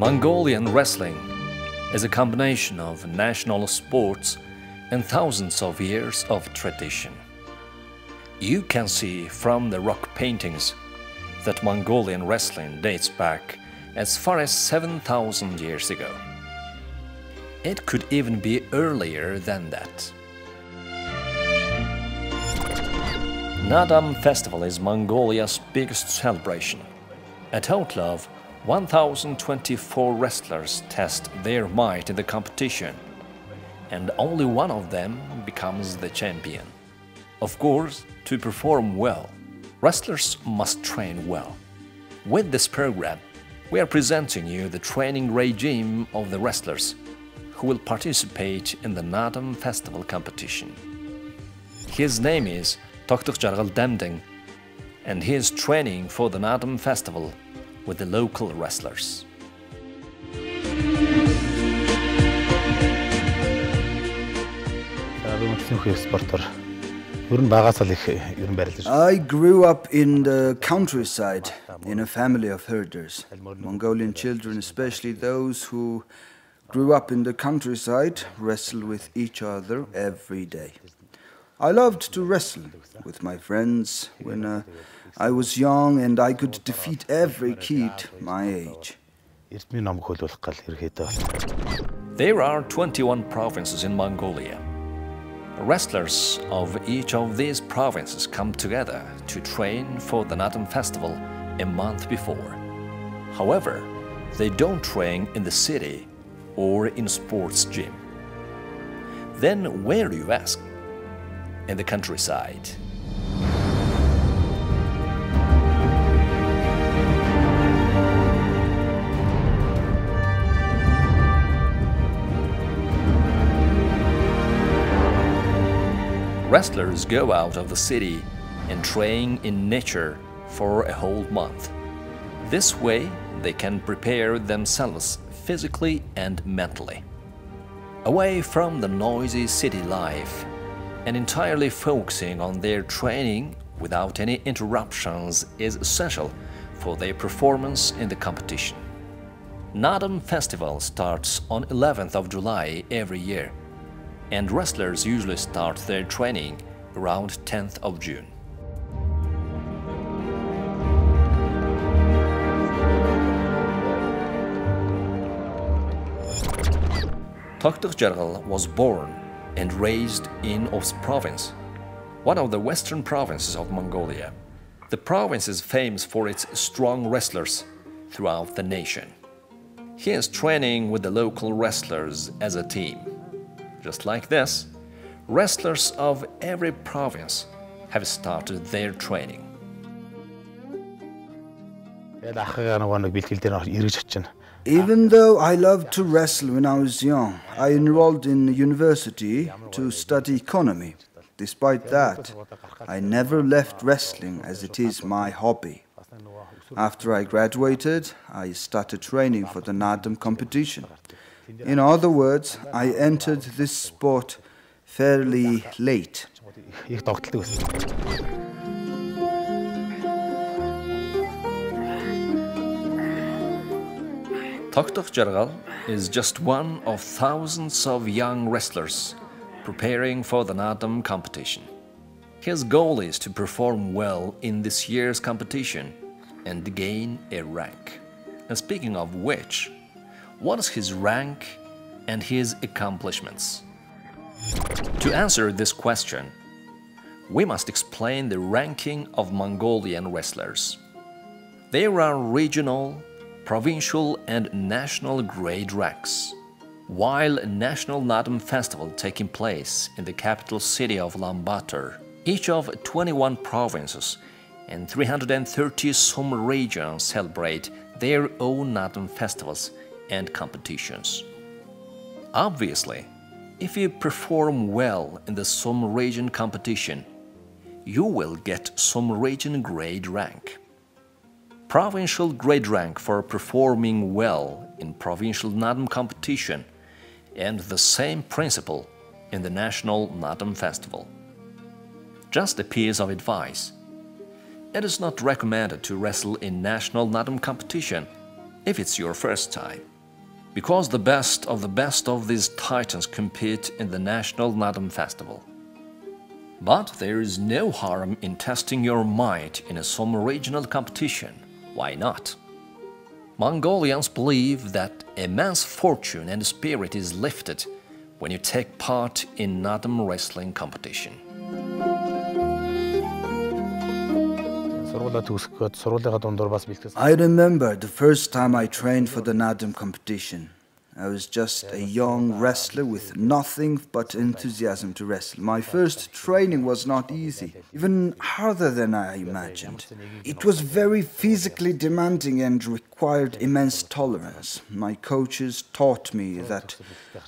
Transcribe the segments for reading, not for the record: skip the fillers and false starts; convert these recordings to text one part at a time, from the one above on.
Mongolian wrestling is a combination of national sports and thousands of years of tradition. You can see from the rock paintings that Mongolian wrestling dates back as far as 7,000 years ago. It could even be earlier than that. Naadam Festival is Mongolia's biggest celebration. A total of 1,024 wrestlers test their might in the competition, and only one of them becomes the champion. Of course, to perform well, wrestlers must train well. With this program, we are presenting you the training regime of the wrestlers who will participate in the Naadam Festival competition. His name is Untitled, and he is training for the Naadam Festival with the local wrestlers. I grew up in the countryside, in a family of herders. Mongolian children, especially those who grew up in the countryside, wrestle with each other every day. I loved to wrestle with my friends when I was young, and I could defeat every kid my age. There are 21 provinces in Mongolia. Wrestlers of each of these provinces come together to train for the Naadam Festival a month before. However, they don't train in the city or in sports gym. Then where do you ask? In the countryside. Wrestlers go out of the city and train in nature for a whole month. This way, they can prepare themselves physically and mentally. Away from the noisy city life and entirely focusing on their training without any interruptions is essential for their performance in the competition. Naadam Festival starts on 11th of July every year, and wrestlers usually start their training around 10th of June. Untitled was born and raised in Ost province, one of the western provinces of Mongolia. The province is famous for its strong wrestlers throughout the nation. He is training with the local wrestlers as a team. Just like this, wrestlers of every province have started their training. Even though I loved to wrestle when I was young, I enrolled in university to study economy. Despite that, I never left wrestling as it is my hobby. After I graduated, I started training for the Naadam competition. In other words, I entered this sport fairly late. Untitled is just one of thousands of young wrestlers preparing for the Naadam competition. His goal is to perform well in this year's competition and gain a rank. And speaking of which, what is his rank and his accomplishments? To answer this question, we must explain the ranking of Mongolian wrestlers. There are regional, provincial and national grade ranks. While a National Naadam Festival taking place in the capital city of Ulaanbaatar, each of 21 provinces and 330 Sum regions celebrate their own Naadam festivals and competitions. Obviously, if you perform well in the Sum region competition, you will get Sum region grade rank. Provincial grade rank for performing well in provincial Naadam competition, and the same principle in the National Naadam Festival. Just a piece of advice: it is not recommended to wrestle in National Naadam competition if it's your first time. because the best of these titans compete in the National Naadam Festival. But there is no harm in testing your might in some regional competition. Why not? Mongolians believe that immense fortune and spirit is lifted when you take part in Naadam wrestling competition. I remember the first time I trained for the Naadam competition. I was just a young wrestler with nothing but enthusiasm to wrestle. My first training was not easy, even harder than I imagined. It was very physically demanding and required immense tolerance. My coaches taught me that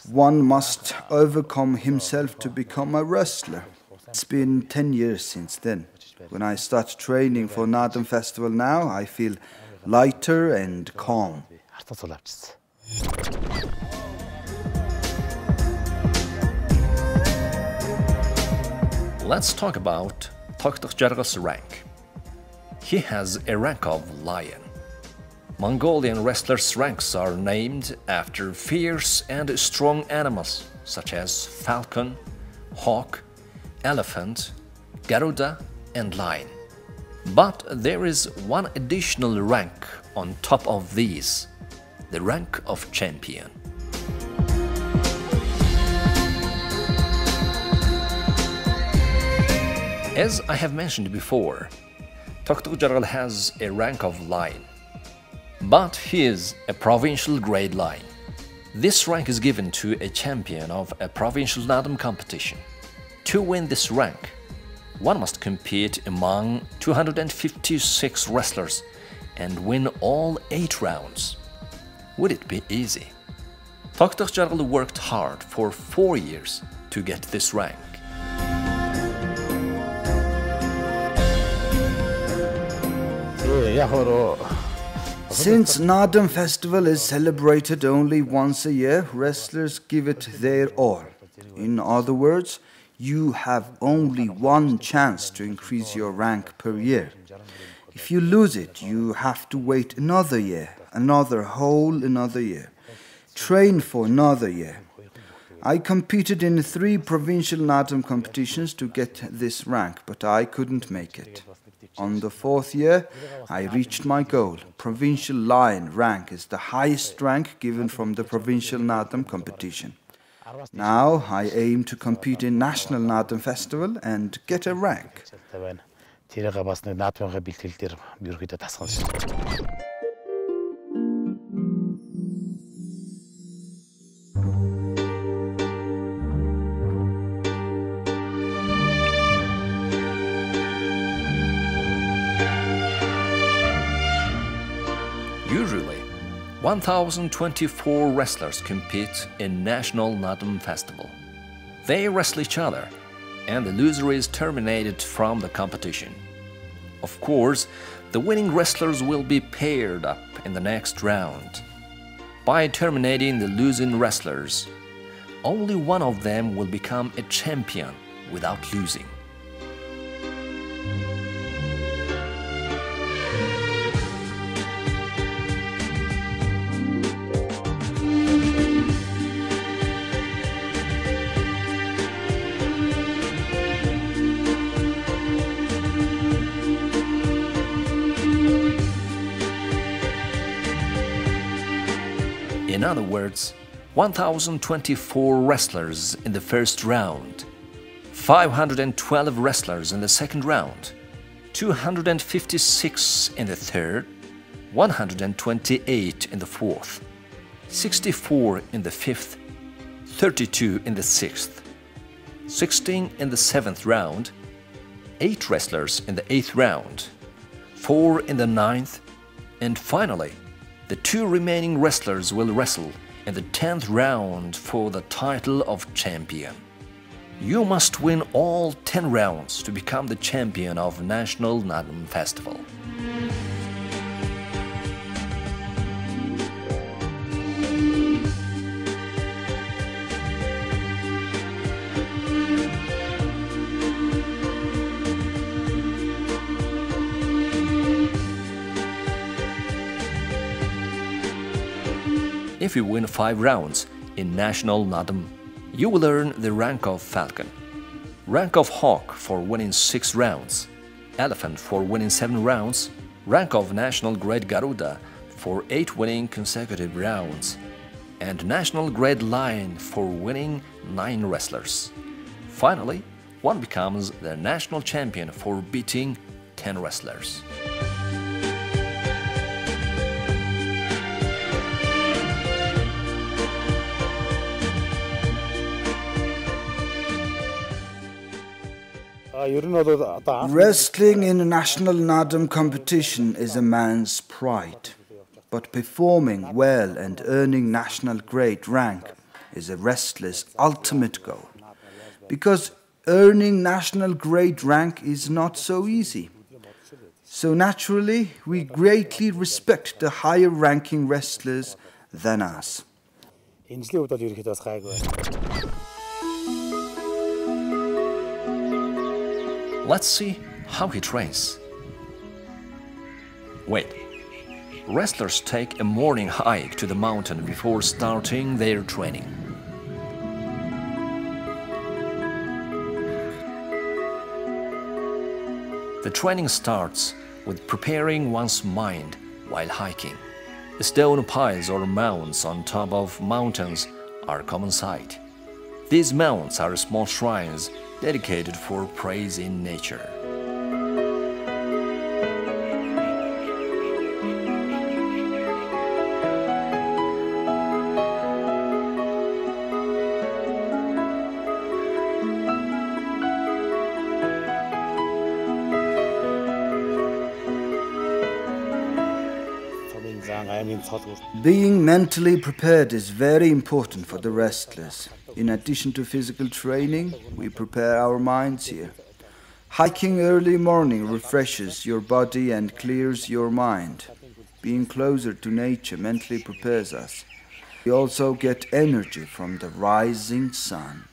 one must overcome himself to become a wrestler. It's been 10 years since then. When I start training for Naadam Festival now, I feel lighter and calm. Let's talk about Toktukjarga's rank. He has a rank of lion. Mongolian wrestlers' ranks are named after fierce and strong animals such as falcon, hawk, elephant, garuda, and lion. But there is one additional rank on top of these, the rank of champion. As I have mentioned before, Toktukjargal has a rank of lion, but he is a provincial grade lion. This rank is given to a champion of a provincial Naadam competition. To win this rank, one must compete among 256 wrestlers and win all 8 rounds. Would it be easy? Toktukjargal worked hard for 4 years to get this rank. Since Naadam Festival is celebrated only once a year, wrestlers give it their all. In other words, you have only one chance to increase your rank per year. If you lose it, you have to wait another year, another year, train for another year. I competed in 3 provincial Naadam competitions to get this rank, but I couldn't make it. On the 4th year, I reached my goal. Provincial Lion rank is the highest rank given from the provincial Naadam competition. Now I aim to compete in National Naadam Festival and get a rank. Usually, 1,024 wrestlers compete in National Naadam Festival. They wrestle each other, and the loser is terminated from the competition. Of course, the winning wrestlers will be paired up in the next round. By terminating the losing wrestlers, only one of them will become a champion without losing. In other words, 1,024 wrestlers in the first round, 512 wrestlers in the second round, 256 in the third, 128 in the fourth, 64 in the fifth, 32 in the sixth, 16 in the seventh round, 8 wrestlers in the 8th round, 4 in the 9th, and finally, the 2 remaining wrestlers will wrestle in the 10th round for the title of champion. You must win all 10 rounds to become the champion of National Naadam Festival. If you win 5 rounds in National Naadam, you will earn the rank of Falcon, rank of Hawk for winning 6 rounds, Elephant for winning 7 rounds, rank of National Grade Garuda for 8 winning consecutive rounds, and National Grade Lion for winning 9 wrestlers. Finally, one becomes the national champion for beating 10 wrestlers. Wrestling in a National Naadam competition is a man's pride, but performing well and earning national grade rank is a wrestler's ultimate goal, because earning national grade rank is not so easy. So naturally, we greatly respect the higher ranking wrestlers than us. Let's see how he trains. Wait. Wrestlers take a morning hike to the mountain before starting their training. The training starts with preparing one's mind while hiking. Stone piles or mounds on top of mountains are a common sight. These mounds are small shrines dedicated for praise in nature. Being mentally prepared is very important for the wrestlers. In addition to physical training, we prepare our minds here. Hiking early morning refreshes your body and clears your mind. Being closer to nature mentally prepares us. We also get energy from the rising sun.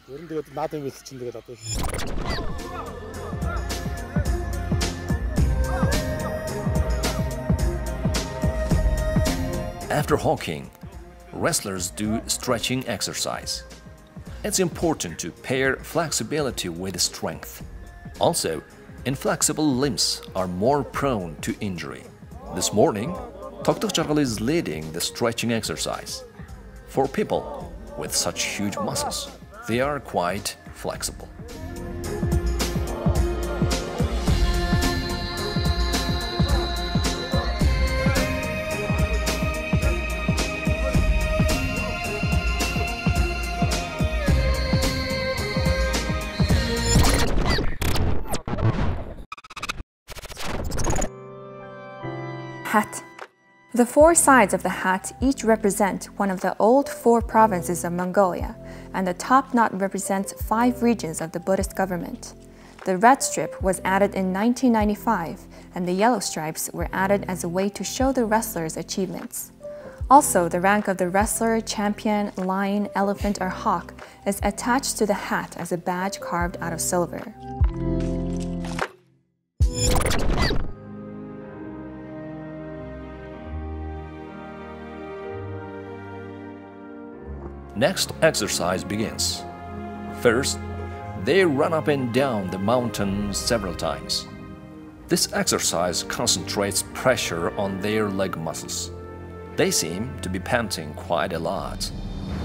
After hawking, wrestlers do stretching exercise. It's important to pair flexibility with strength. Also, inflexible limbs are more prone to injury. This morning, Toktok Jargal is leading the stretching exercise. For people with such huge muscles, they are quite flexible. Hat. The 4 sides of the hat each represent one of the old 4 provinces of Mongolia, and the top knot represents 5 regions of the Buddhist government. The red strip was added in 1995, and the yellow stripes were added as a way to show the wrestler's achievements. Also, the rank of the wrestler, champion, lion, elephant, or hawk is attached to the hat as a badge carved out of silver. Next exercise begins. First, they run up and down the mountain several times. This exercise concentrates pressure on their leg muscles. They seem to be panting quite a lot,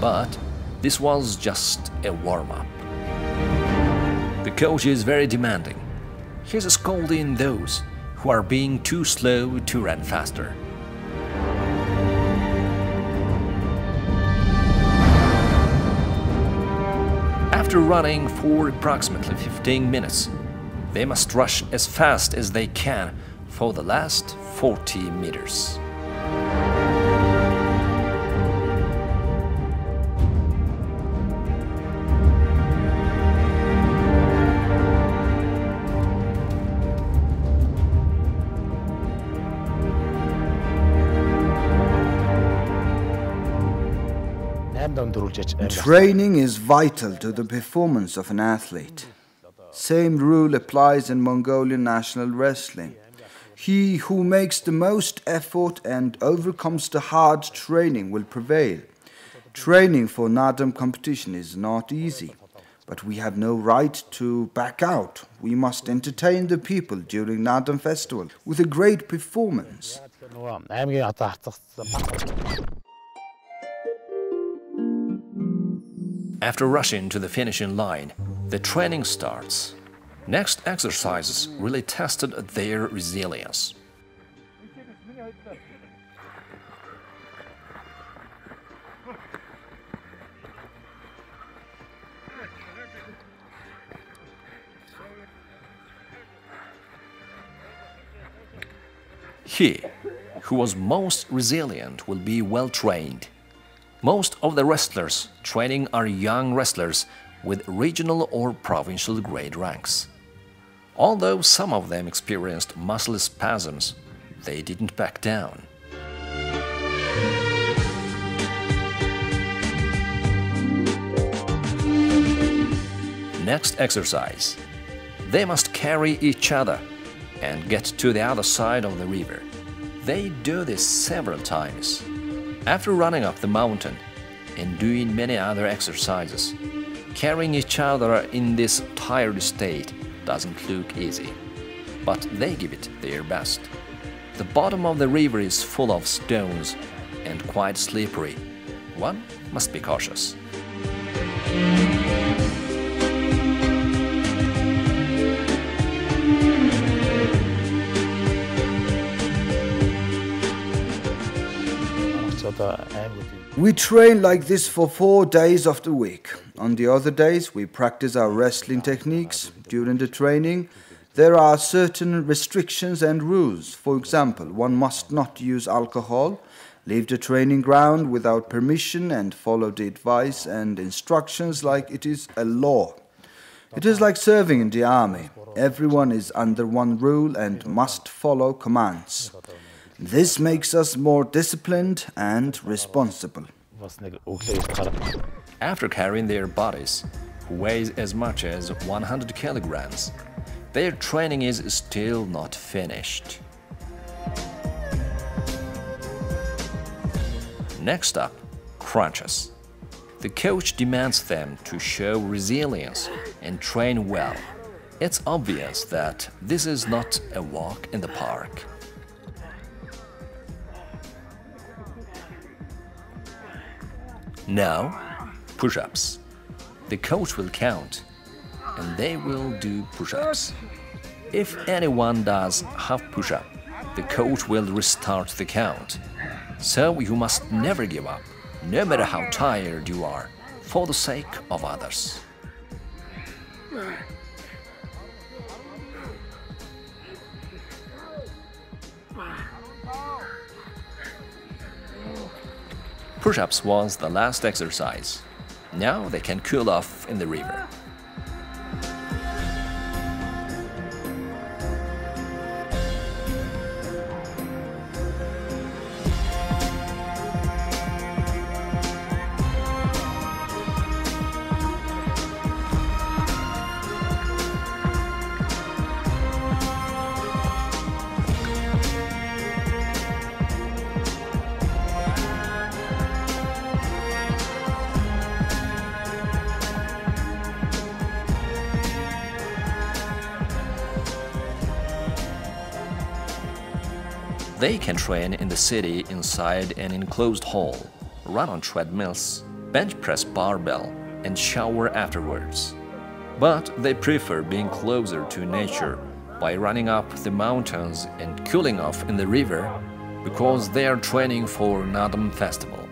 but this was just a warm-up. The coach is very demanding. He's scolding those who are being too slow to run faster. After running for approximately 15 minutes, they must rush as fast as they can for the last 40 meters. Training is vital to the performance of an athlete. Same rule applies in Mongolian national wrestling. He who makes the most effort and overcomes the hard training will prevail. Training for Naadam competition is not easy, but we have no right to back out. We must entertain the people during Naadam Festival with a great performance. After rushing to the finishing line, the training starts. Next exercises really tested their resilience. He who was most resilient will be well trained. Most of the wrestlers training are young wrestlers with regional or provincial grade ranks. Although some of them experienced muscle spasms, they didn't back down. Next exercise. They must carry each other and get to the other side of the river. They do this several times. After running up the mountain and doing many other exercises, carrying each other in this tired state doesn't look easy. But they give it their best. The bottom of the river is full of stones and quite slippery. One must be cautious. We train like this for 4 days of the week. On the other days, we practice our wrestling techniques. During the training, there are certain restrictions and rules. For example, one must not use alcohol, leave the training ground without permission, and follow the advice and instructions like it is a law. It is like serving in the army. Everyone is under one rule and must follow commands. This makes us more disciplined and responsible. After carrying their bodies, who weighs as much as 100 kilograms, their training is still not finished. Next up, crunches. The coach demands them to show resilience and train well. It's obvious that this is not a walk in the park. Now, push-ups. The coach will count, and they will do push-ups. If anyone does half push-up, the coach will restart the count. So you must never give up, no matter how tired you are, for the sake of others. Push-ups was the last exercise. Now they can cool off in the river. They can train in the city inside an enclosed hall, run on treadmills, bench press barbell, and shower afterwards. But they prefer being closer to nature by running up the mountains and cooling off in the river because they are training for Naadam Festival.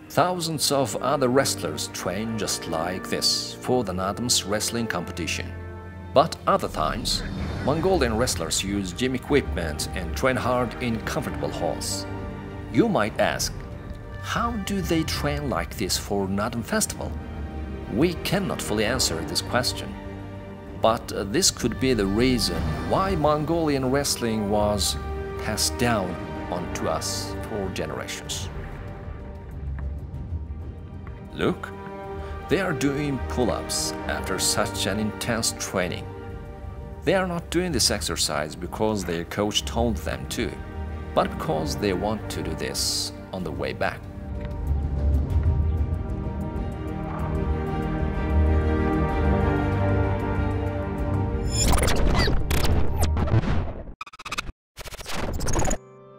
Thousands of other wrestlers train just like this for the Naadam's wrestling competition. But other times, Mongolian wrestlers use gym equipment and train hard in comfortable halls. You might ask, how do they train like this for Naadam Festival? We cannot fully answer this question. But this could be the reason why Mongolian wrestling was passed down onto us for generations. Look, they are doing pull-ups after such an intense training. They are not doing this exercise because their coach told them to, but because they want to do this on the way back.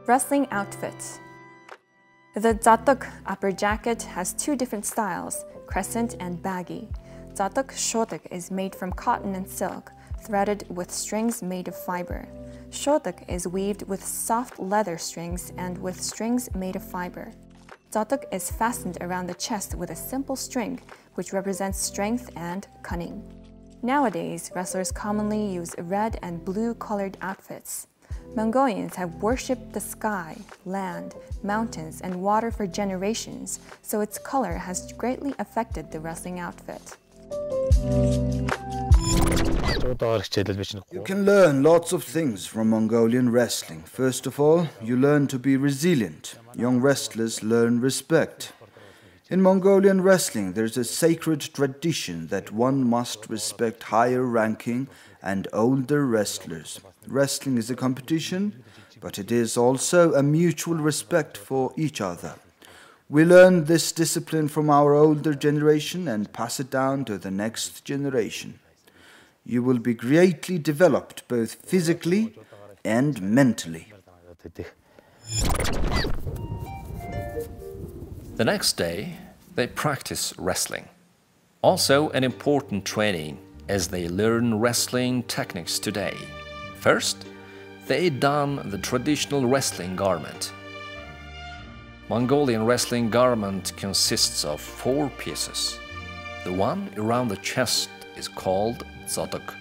Rustling Outfits. The zatuk upper jacket has two different styles, crescent and baggy. Zatuk shodak is made from cotton and silk, threaded with strings made of fiber. Shodak is weaved with soft leather strings and with strings made of fiber. Zatuk is fastened around the chest with a simple string, which represents strength and cunning. Nowadays, wrestlers commonly use red and blue-colored outfits. Mongolians have worshipped the sky, land, mountains, and water for generations, so its color has greatly affected the wrestling outfit. You can learn lots of things from Mongolian wrestling. First of all, you learn to be resilient. Young wrestlers learn respect. In Mongolian wrestling, there's a sacred tradition that one must respect higher ranking and older wrestlers. Wrestling is a competition, but it is also a mutual respect for each other. We learn this discipline from our older generation and pass it down to the next generation. You will be greatly developed both physically and mentally. The next day, they practice wrestling. Also an important training as they learn wrestling techniques today. First, they don the traditional wrestling garment. Mongolian wrestling garment consists of 4 pieces. The one around the chest is called zatuk.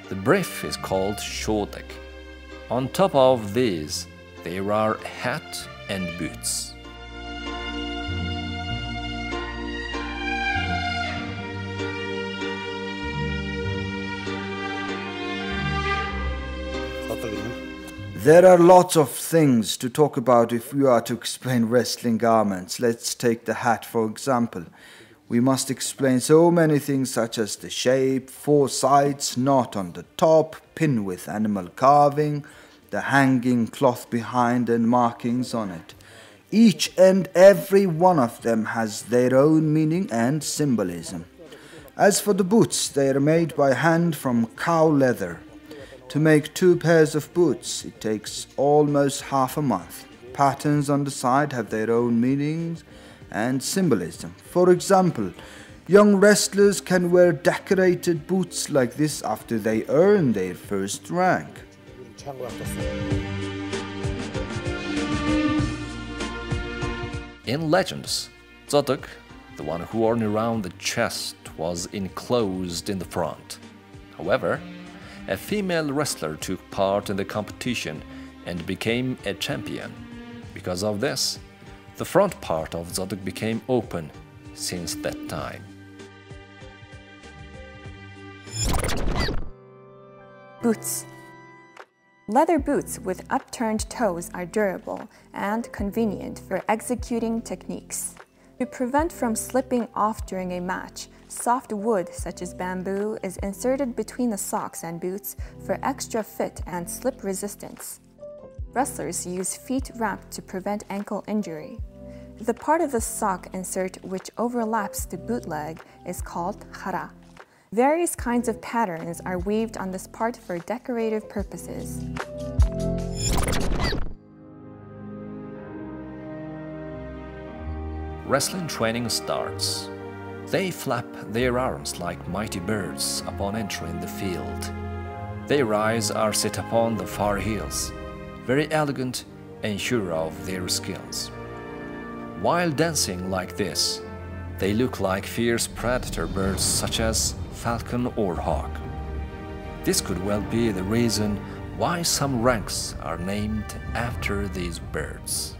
The brief is called shodak. On top of these, there are hat and boots. There are lots of things to talk about if we are to explain wrestling garments. Let's take the hat for example. We must explain so many things such as the shape, 4 sides, knot on the top, pin with animal carving, the hanging cloth behind and markings on it. Each and every one of them has their own meaning and symbolism. As for the boots, they are made by hand from cow leather. To make 2 pairs of boots, it takes almost half a month. Patterns on the side have their own meanings and symbolism. For example, young wrestlers can wear decorated boots like this after they earn their first rank. In legends, zatuk, the one worn around the chest, was enclosed in the front. However, a female wrestler took part in the competition and became a champion. Because of this, the front part of zatuk became open since that time. Boots. Leather boots with upturned toes are durable and convenient for executing techniques. To prevent from slipping off during a match, soft wood such as bamboo is inserted between the socks and boots for extra fit and slip resistance. Wrestlers use feet wrap to prevent ankle injury. The part of the sock insert which overlaps the boot leg is called khara. Various kinds of patterns are weaved on this part for decorative purposes. Wrestling training starts. They flap their arms like mighty birds upon entering the field. Their eyes are set upon the far hills, very elegant and sure of their skills. While dancing like this, they look like fierce predator birds such as falcon or hawk. This could well be the reason why some ranks are named after these birds.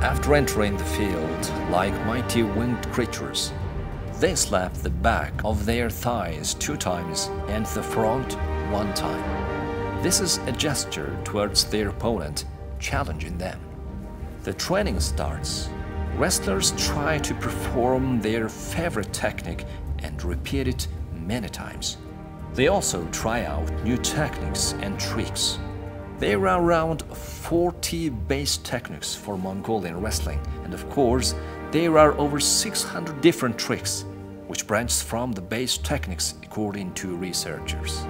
After entering the field like mighty winged creatures, they slap the back of their thighs 2 times and the front 1 time. This is a gesture towards their opponent, challenging them. The training starts. Wrestlers try to perform their favorite technique and repeat it many times. They also try out new techniques and tricks. There are around 40 base techniques for Mongolian wrestling, and of course, there are over 600 different tricks. which branches from the base techniques according to researchers.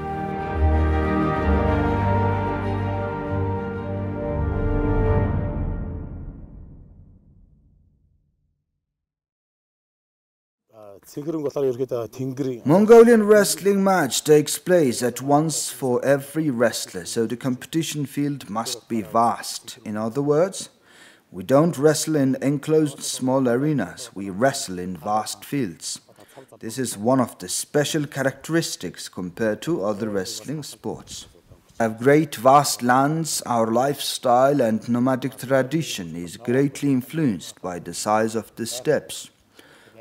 Mongolian wrestling match takes place at once for every wrestler, so the competition field must be vast. In other words, we don't wrestle in enclosed small arenas, we wrestle in vast fields. This is one of the special characteristics compared to other wrestling sports. We have great vast lands, our lifestyle and nomadic tradition is greatly influenced by the size of the steppes.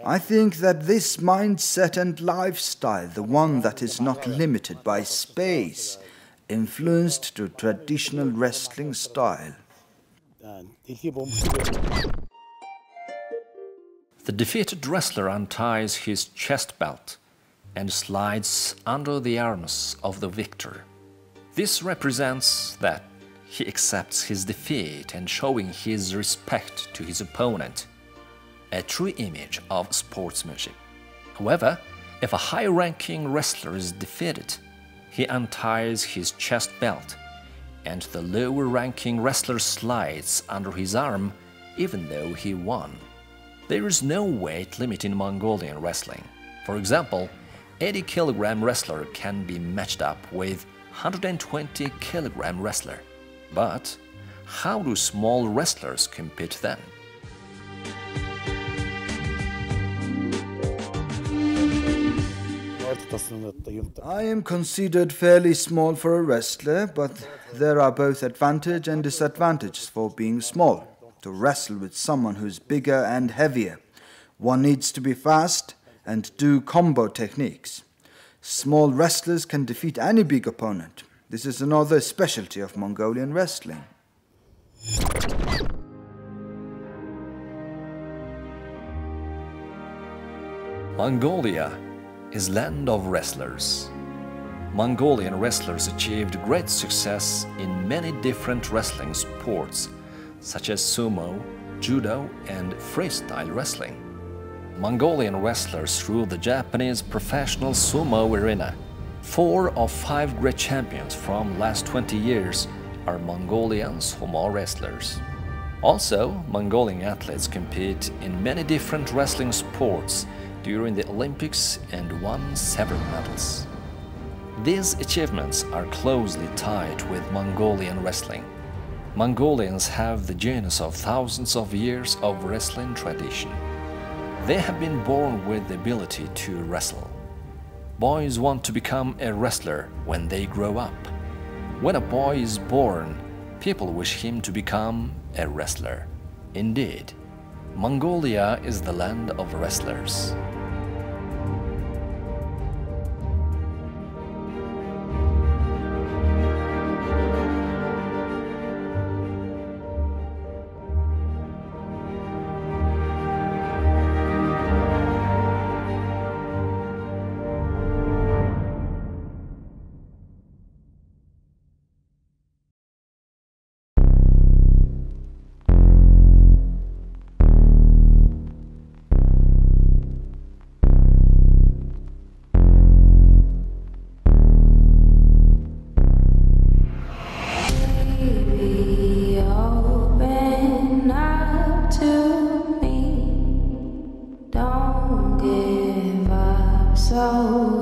I think that this mindset and lifestyle, the one that is not limited by space, influenced the traditional wrestling style. The defeated wrestler unties his chest belt and slides under the arms of the victor. This represents that he accepts his defeat and showing his respect to his opponent, a true image of sportsmanship. However, if a high-ranking wrestler is defeated, he unties his chest belt and the lower-ranking wrestler slides under his arm even though he won. There is no weight limit in Mongolian wrestling. For example, 80-kilogram wrestler can be matched up with 120-kilogram wrestler. But how do small wrestlers compete then? I am considered fairly small for a wrestler, but there are both advantages and disadvantages for being small. To wrestle with someone who's bigger and heavier, one needs to be fast and do combo techniques. Small wrestlers can defeat any big opponent. This is another specialty of Mongolian wrestling. Mongolia is land of wrestlers. Mongolian wrestlers achieved great success in many different wrestling sports, such as sumo, judo, and freestyle wrestling. Mongolian wrestlers rule the Japanese professional sumo arena. 4 of 5 great champions from last 20 years are Mongolian sumo wrestlers. Also, Mongolian athletes compete in many different wrestling sports during the Olympics and won several medals. These achievements are closely tied with Mongolian wrestling. Mongolians have the genes of thousands of years of wrestling tradition. They have been born with the ability to wrestle. Boys want to become a wrestler when they grow up. When a boy is born, people wish him to become a wrestler. Indeed, Mongolia is the land of wrestlers. So